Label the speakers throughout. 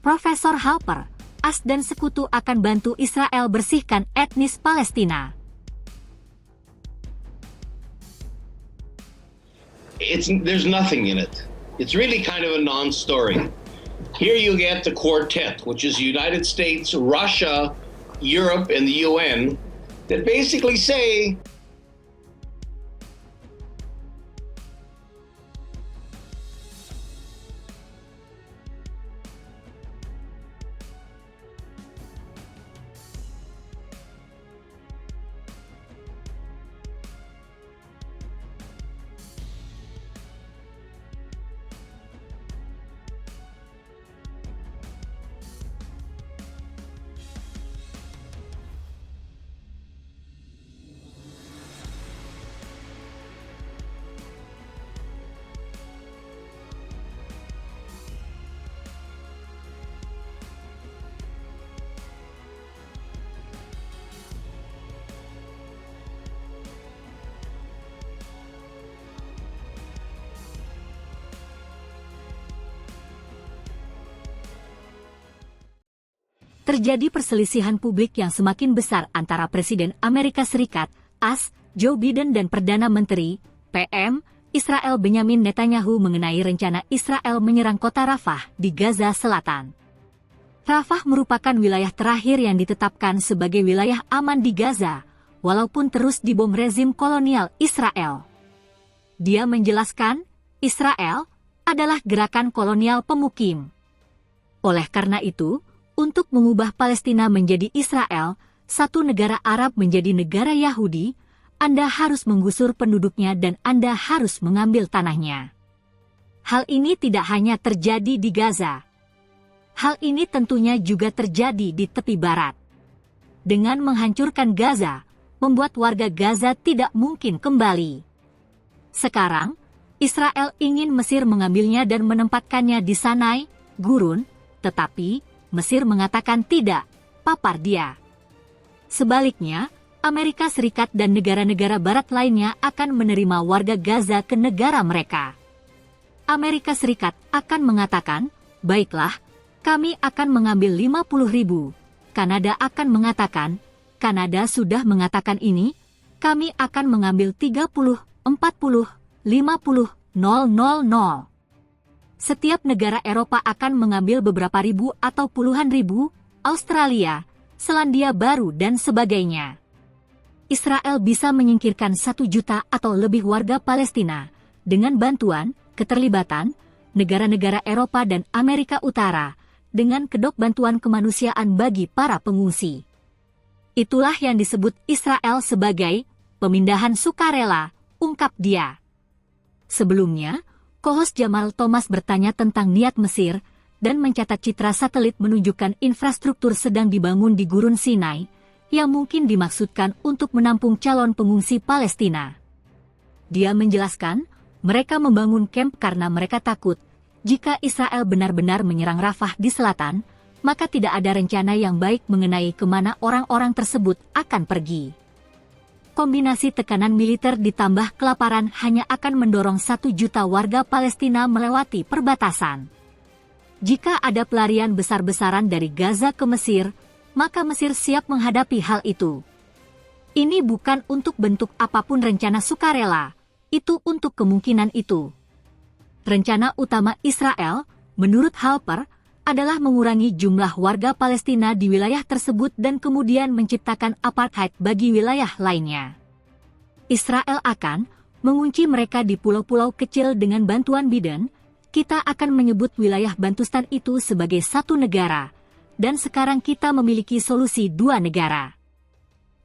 Speaker 1: Profesor Halper, AS dan sekutu akan bantu Israel bersihkan etnis Palestina.
Speaker 2: There's nothing in it. It's really kind of a non-story. Here you get the quartet, which is the United States, Russia, Europe, and the UN, that basically say
Speaker 1: Terjadi perselisihan publik yang semakin besar antara Presiden Amerika Serikat, AS, Joe Biden dan Perdana Menteri, PM, Israel Benyamin Netanyahu mengenai rencana Israel menyerang kota Rafah di Gaza Selatan. Rafah merupakan wilayah terakhir yang ditetapkan sebagai wilayah aman di Gaza, walaupun terus dibom rezim kolonial Israel. Dia menjelaskan, Israel adalah gerakan kolonial pemukim. Oleh karena itu, untuk mengubah Palestina menjadi Israel, satu negara Arab menjadi negara Yahudi, Anda harus menggusur penduduknya dan Anda harus mengambil tanahnya. Hal ini tidak hanya terjadi di Gaza. Hal ini tentunya juga terjadi di tepi barat. Dengan menghancurkan Gaza, membuat warga Gaza tidak mungkin kembali. Sekarang, Israel ingin Mesir mengambilnya dan menempatkannya di Sinai, gurun, tetapi Mesir mengatakan tidak, papar dia. Sebaliknya, Amerika Serikat dan negara-negara barat lainnya akan menerima warga Gaza ke negara mereka. Amerika Serikat akan mengatakan, baiklah, kami akan mengambil 50.000. Kanada akan mengatakan, Kanada sudah mengatakan ini, kami akan mengambil 30, 40, 50, 000. Setiap negara Eropa akan mengambil beberapa ribu atau puluhan ribu, Australia, Selandia Baru dan sebagainya. Israel bisa menyingkirkan 1 juta atau lebih warga Palestina dengan bantuan, keterlibatan, negara-negara Eropa dan Amerika Utara dengan kedok bantuan kemanusiaan bagi para pengungsi. Itulah yang disebut Israel sebagai pemindahan sukarela, ungkap dia. Sebelumnya, co-host Jamal Thomas bertanya tentang niat Mesir dan mencatat citra satelit menunjukkan infrastruktur sedang dibangun di Gurun Sinai yang mungkin dimaksudkan untuk menampung calon pengungsi Palestina. Dia menjelaskan, mereka membangun kamp karena mereka takut jika Israel benar-benar menyerang Rafah di selatan, maka tidak ada rencana yang baik mengenai kemana orang-orang tersebut akan pergi. Kombinasi tekanan militer ditambah kelaparan hanya akan mendorong 1 juta warga Palestina melewati perbatasan. Jika ada pelarian besar-besaran dari Gaza ke Mesir, maka Mesir siap menghadapi hal itu. Ini bukan untuk bentuk apapun rencana sukarela, itu untuk kemungkinan itu. Rencana utama Israel, menurut Halper, adalah mengurangi jumlah warga Palestina di wilayah tersebut dan kemudian menciptakan apartheid bagi wilayah lainnya. Israel akan mengunci mereka di pulau-pulau kecil dengan bantuan Biden. Kita akan menyebut wilayah Bantustan itu sebagai satu negara, dan sekarang kita memiliki solusi 2 negara.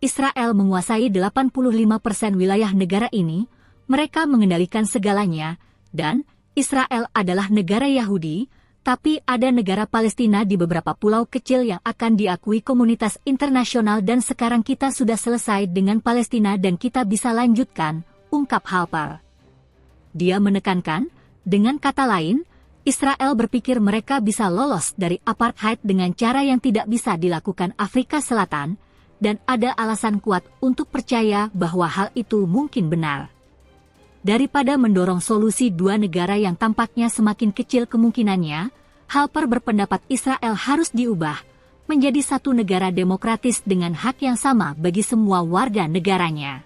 Speaker 1: Israel menguasai 85% wilayah negara ini, mereka mengendalikan segalanya, dan Israel adalah negara Yahudi, tapi ada negara Palestina di beberapa pulau kecil yang akan diakui komunitas internasional dan sekarang kita sudah selesai dengan Palestina dan kita bisa lanjutkan, ungkap Halper. Dia menekankan, dengan kata lain, Israel berpikir mereka bisa lolos dari apartheid dengan cara yang tidak bisa dilakukan Afrika Selatan, dan ada alasan kuat untuk percaya bahwa hal itu mungkin benar. Daripada mendorong solusi 2 negara yang tampaknya semakin kecil kemungkinannya, Halper berpendapat Israel harus diubah menjadi satu negara demokratis dengan hak yang sama bagi semua warga negaranya.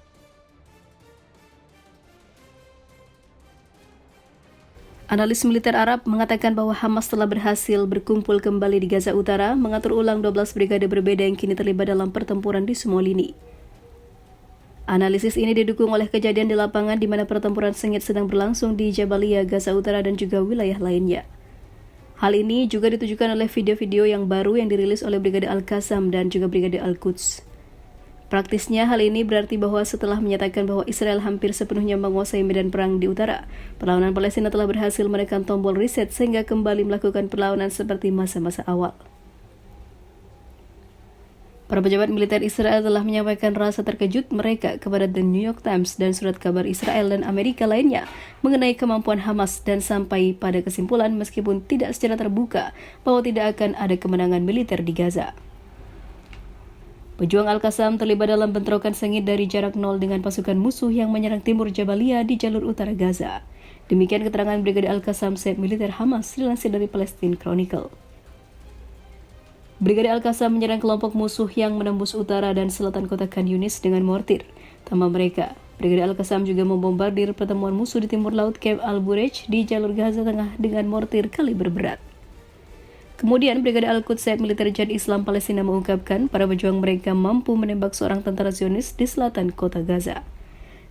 Speaker 3: Analis militer Arab mengatakan bahwa Hamas telah berhasil berkumpul kembali di Gaza Utara, mengatur ulang 12 brigade berbeda yang kini terlibat dalam pertempuran di semua lini. Analisis ini didukung oleh kejadian di lapangan di mana pertempuran sengit sedang berlangsung di Jabalia, Gaza Utara dan juga wilayah lainnya. Hal ini juga ditujukan oleh video-video yang baru yang dirilis oleh Brigade Al-Qassam dan juga Brigade Al-Quds. Praktisnya, hal ini berarti bahwa setelah menyatakan bahwa Israel hampir sepenuhnya menguasai medan perang di utara, perlawanan Palestina telah berhasil menekan tombol reset sehingga kembali melakukan perlawanan seperti masa-masa awal. Para pejabat militer Israel telah menyampaikan rasa terkejut mereka kepada The New York Times dan surat kabar Israel dan Amerika lainnya mengenai kemampuan Hamas dan sampai pada kesimpulan meskipun tidak secara terbuka bahwa tidak akan ada kemenangan militer di Gaza. Pejuang Al-Qassam terlibat dalam bentrokan sengit dari jarak nol dengan pasukan musuh yang menyerang timur Jabalia di jalur utara Gaza. Demikian keterangan Brigade Al-Qassam Sayap Militer Hamas dilansir dari Palestine Chronicle. Brigade Al-Qassam menyerang kelompok musuh yang menembus utara dan selatan kota Khan Yunis dengan mortir. Tambah mereka, Brigade Al-Qassam juga membombardir pertemuan musuh di timur laut Camp Al-Burej di jalur Gaza Tengah dengan mortir kaliber berat. Kemudian, Brigade Al-Quds Sayap Militer Jihad Islam Palestina mengungkapkan para pejuang mereka mampu menembak seorang tentara Zionis di selatan kota Gaza.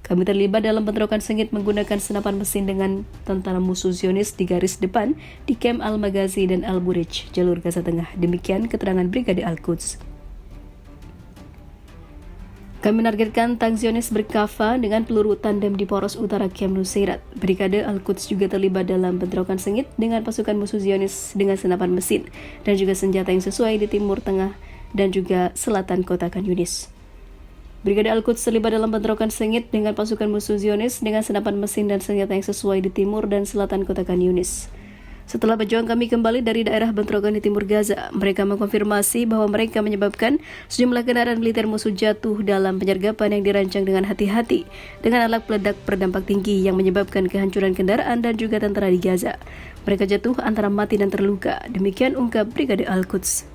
Speaker 3: Kami terlibat dalam bentrokan sengit menggunakan senapan mesin dengan tentara musuh Zionis di garis depan di Camp Al-Maghazi dan Al-Burej, jalur Gaza Tengah. Demikian keterangan Brigade Al-Quds. Kami menargetkan tank Zionis berkafa dengan peluru tandem di poros utara Camp Nusairat. Brigade Al-Quds juga terlibat dalam bentrokan sengit dengan pasukan musuh Zionis dengan senapan mesin dan juga senjata yang sesuai di timur tengah dan juga selatan kota Khan Yunis. Brigade Al-Quds terlibat dalam bentrokan sengit dengan pasukan musuh Zionis dengan senapan mesin dan senjata yang sesuai di timur dan selatan kota Khan Yunis. Setelah pejuang kami kembali dari daerah bentrokan di timur Gaza, mereka mengkonfirmasi bahwa mereka menyebabkan sejumlah kendaraan militer musuh jatuh dalam penyergapan yang dirancang dengan hati-hati dengan alat peledak berdampak tinggi yang menyebabkan kehancuran kendaraan dan juga tentara di Gaza. Mereka jatuh antara mati dan terluka. Demikian ungkap Brigade Al-Quds.